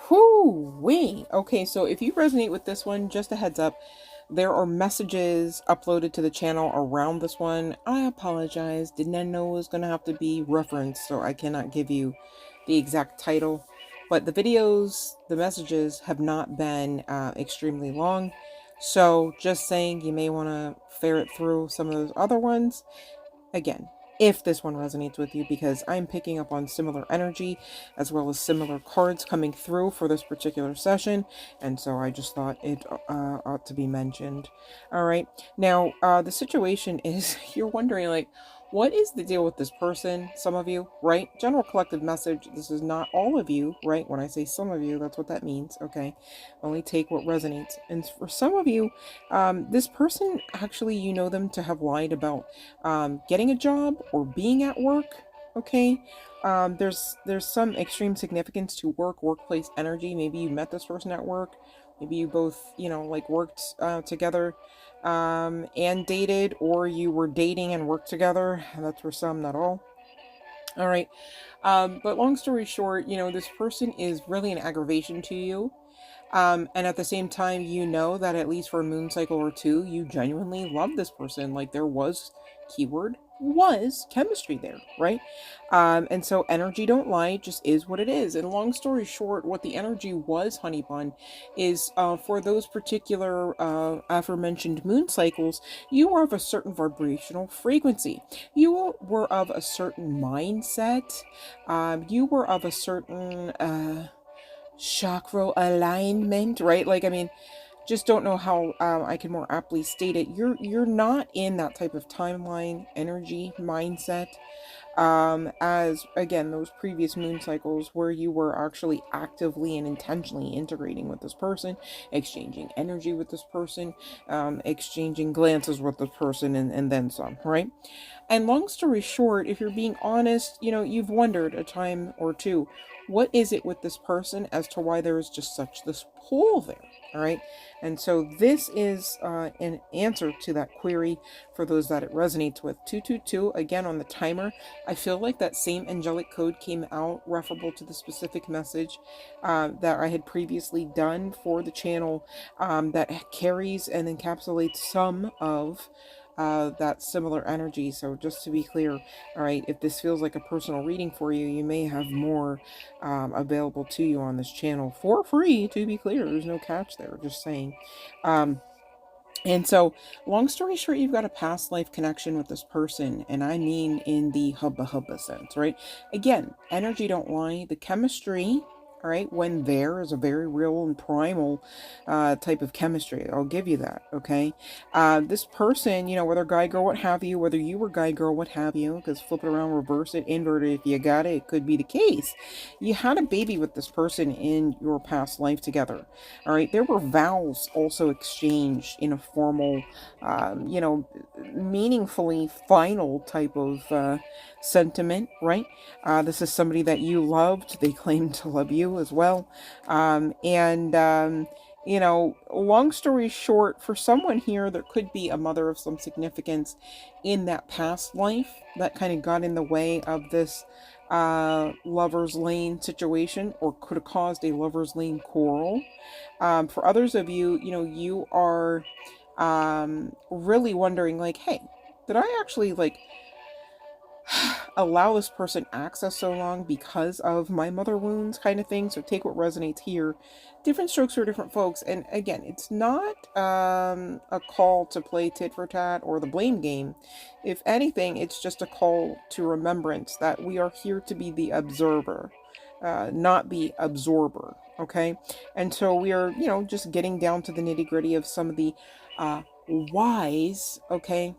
Whoo-wee. Okay, so if you resonate with this one, just a heads up, there are messages uploaded to the channel around this one. I apologize. Did not know it was going to have to be referenced, so I cannot give you the exact title. But the videos, the messages have not been extremely long. So just saying, you may want to ferret through some of those other ones. Again, if this one resonates with you, because I'm picking up on similar energy as well as similar cards coming through for this particular session, and so I just thought it ought to be mentioned. All right, now the situation is you're wondering, like, what is the deal with this person? Some of you, right? General collective message. This is not all of you, right? When I say some of you, that's what that means. Okay, only take what resonates. And for some of you, this person actually, you know them to have lied about getting a job or being at work. Okay, there's some extreme significance to workplace energy. Maybe you met this person at work. Maybe you both, like worked together and dated, or you were dating and worked together. That's for some, not all. All right. But long story short, this person is really an aggravation to you. And at the same time, you know that at least for a moon cycle or two, you genuinely love this person. Like, there was, keyword was, chemistry there, right? And so energy don't lie, it just is what it is. And long story short, what the energy was, honey bun, is for those particular aforementioned moon cycles, you were of a certain vibrational frequency. You were of a certain mindset. You were of a certain chakra alignment, right? Like, I mean, just don't know how I can more aptly state it. You're not in that type of timeline, energy, mindset, as again those previous moon cycles where you were actually actively and intentionally integrating with this person, exchanging energy with this person, exchanging glances with this person, and then some, right? And long story short, if you're being honest, you've wondered a time or two, what is it with this person as to why there is just such this pull there? All right. And so this is an answer to that query for those that it resonates with. 222, again on the timer. I feel like that same angelic code came out referable to the specific message that I had previously done for the channel, that carries and encapsulates some of that similar energy. So just to be clear, all right, if this feels like a personal reading for you, you may have more available to you on this channel for free, to be clear. There's no catch there, just saying. And so, long story short, you've got a past life connection with this person, and I mean in the hubba hubba sense, right? Again, energy don't lie. The chemistry, all right, when there is a very real and primal type of chemistry. I'll give you that, okay? This person, whether guy, girl, what have you, whether you were guy, girl, what have you, because flip it around, reverse it, invert it, if you got it, it could be the case. You had a baby with this person in your past life together, all right? There were vows also exchanged in a formal, meaningfully final type of sentiment, right? This is somebody that you loved. They claim to love you as well. Long story short, for someone here, there could be a mother of some significance in that past life that kind of got in the way of this lover's lane situation, or could have caused a lover's lane quarrel. For others of you, you are really wondering, like, hey, did I actually, like, allow this person access so long because of my mother wounds, kind of thing? So take what resonates here. Different strokes for different folks. And again, it's not a call to play tit for tat or the blame game. If anything, it's just a call to remembrance that we are here to be the observer, not the absorber. Okay. And so we are, just getting down to the nitty gritty of some of the whys. Okay,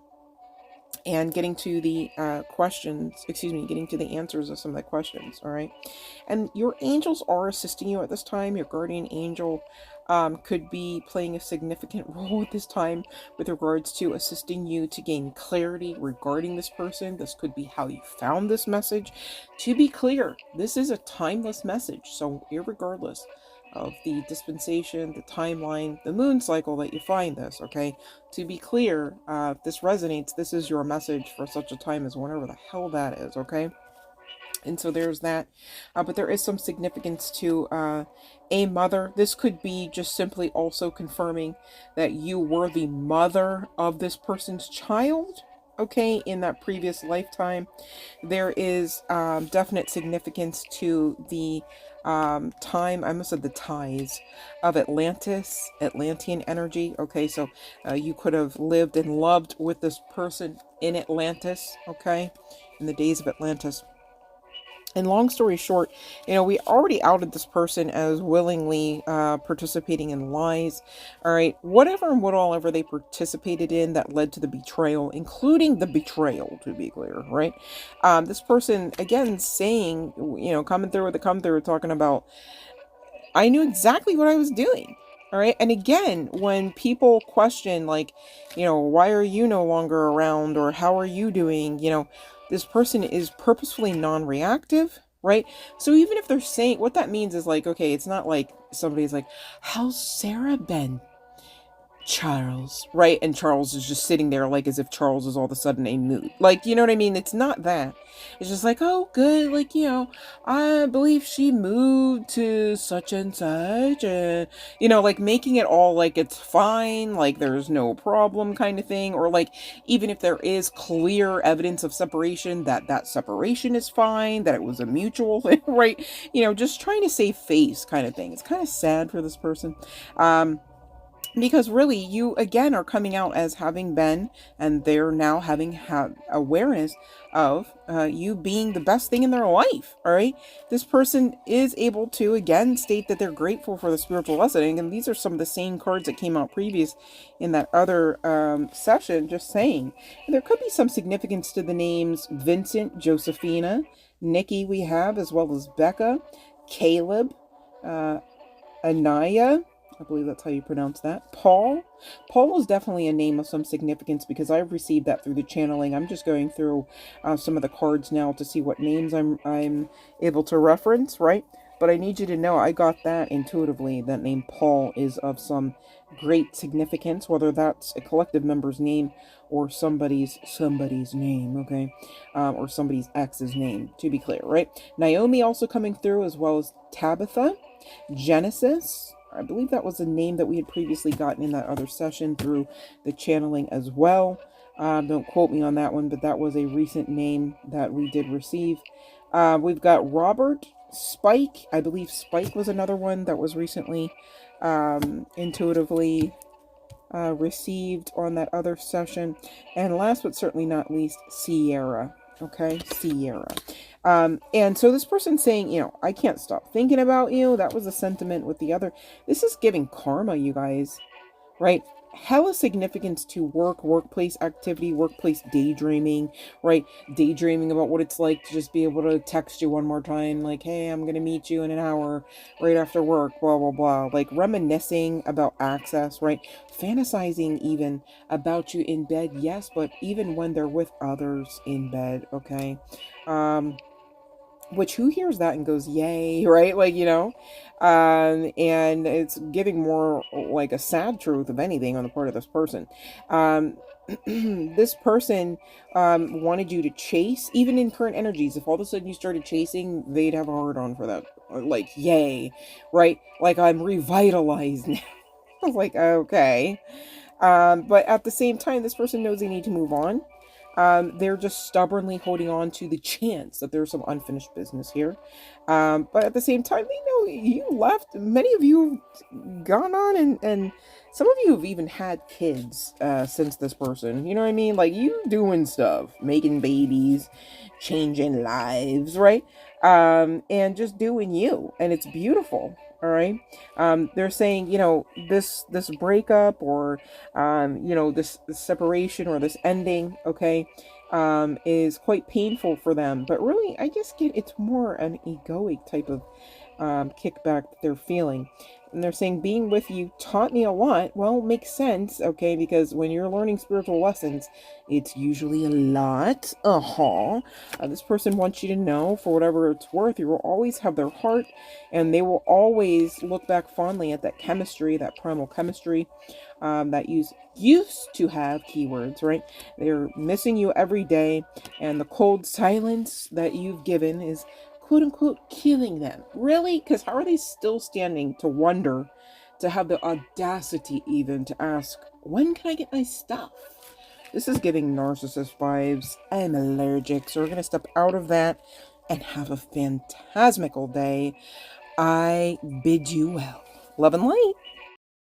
and getting to the getting to the answers of some of the questions, all right? And your angels are assisting you at this time. Your guardian angel could be playing a significant role at this time with regards to assisting you to gain clarity regarding this person. This could be how you found this message. To be clear, this is a timeless message, so irregardless of the dispensation, the timeline, the moon cycle that you find this, okay? To be clear, if this resonates, this is your message for such a time as whenever the hell that is, okay? And so there's that. But there is some significance to a mother. This could be just simply also confirming that you were the mother of this person's child, okay, in that previous lifetime. There is definite significance to the time, I almost said the ties of Atlantis, Atlantean energy. Okay, so you could have lived and loved with this person in Atlantis, okay, in the days of Atlantis. And long story short, we already outed this person as willingly participating in lies. All right, whatever and what all ever they participated in that led to the betrayal, including the betrayal, to be clear, right? This person, again, saying, coming through with the come through, talking about, I knew exactly what I was doing. All right. And again, when people question, like, why are you no longer around, or how are you doing? This person is purposefully non-reactive, right? So even if they're saying, what that means is like, okay, it's not like somebody's like, how's Sarah been, Charles, right? And Charles is just sitting there like as if Charles is all of a sudden a mood. Like, you know what I mean? It's not that. It's just like, oh, good. Like, I believe she moved to such and such. Like making it all like it's fine, like there's no problem kind of thing. Or like, even if there is clear evidence of separation, that separation is fine, that it was a mutual thing, right? Just trying to save face kind of thing. It's kind of sad for this person. Because really, you again are coming out as having been, and they're now having awareness of you being the best thing in their life. All right, this person is able to again state that they're grateful for the spiritual lesson, and these are some of the same cards that came out previous in that other session. Just saying, and there could be some significance to the names Vincent, Josephina, Nikki. We have, as well as Becca, Caleb, Anaya. I believe that's how you pronounce that. Paul. Paul is definitely a name of some significance because I've received that through the channeling. I'm just going through some of the cards now to see what names I'm able to reference, right? But I need you to know I got that intuitively. That name Paul is of some great significance, whether that's a collective member's name or somebody's name, okay? Or somebody's ex's name, to be clear, right? Naomi also coming through, as well as Tabitha, Genesis. I believe that was a name that we had previously gotten in that other session through the channeling as well. Don't quote me on that one, but that was a recent name that we did receive. We've got Robert, Spike. I believe Spike was another one that was recently intuitively received on that other session. And last but certainly not least, Sierra. Okay, Sierra. And so this person's saying, I can't stop thinking about you. That was a sentiment with the other. This is giving karma, you guys, right? Hella significance to workplace activity, workplace daydreaming, right? Daydreaming about what it's like to just be able to text you one more time, like, hey, I'm going to meet you in an hour right after work, blah, blah, blah. Like reminiscing about access, right? Fantasizing even about you in bed, yes, but even when they're with others in bed, okay? Which who hears that and goes, yay, right? Like, and it's giving more like a sad truth of anything on the part of this person. This person wanted you to chase, even in current energies. If all of a sudden you started chasing, they'd have a hard on for that. Like, yay, right? Like, I'm revitalized now. I was like, okay. But at the same time, this person knows they need to move on. They're just stubbornly holding on to the chance that there's some unfinished business here. But at the same time, you left. Many of you have gone on and some of you have even had kids since this person. You know what I mean? Like, you doing stuff, making babies, changing lives, right? And just doing you. And it's beautiful. All right. They're saying, this breakup or, this separation or this ending, okay, is quite painful for them. But really, I just get it's more an egoic type of kickback that they're feeling. And they're saying being with you taught me a lot. Well, makes sense, okay, because when you're learning spiritual lessons, it's usually a lot. This person wants you to know, for whatever it's worth, you will always have their heart, and they will always look back fondly at that chemistry, that primal chemistry, that used to have keywords, right? They're missing you every day, and the cold silence that you've given is quote unquote killing them. Really? Because how are they still standing to wonder, to have the audacity even to ask, when can I get my stuff? This is giving narcissist vibes. I'm allergic, so we're going to step out of that and have a phantasmical day. I bid you well. Love and light.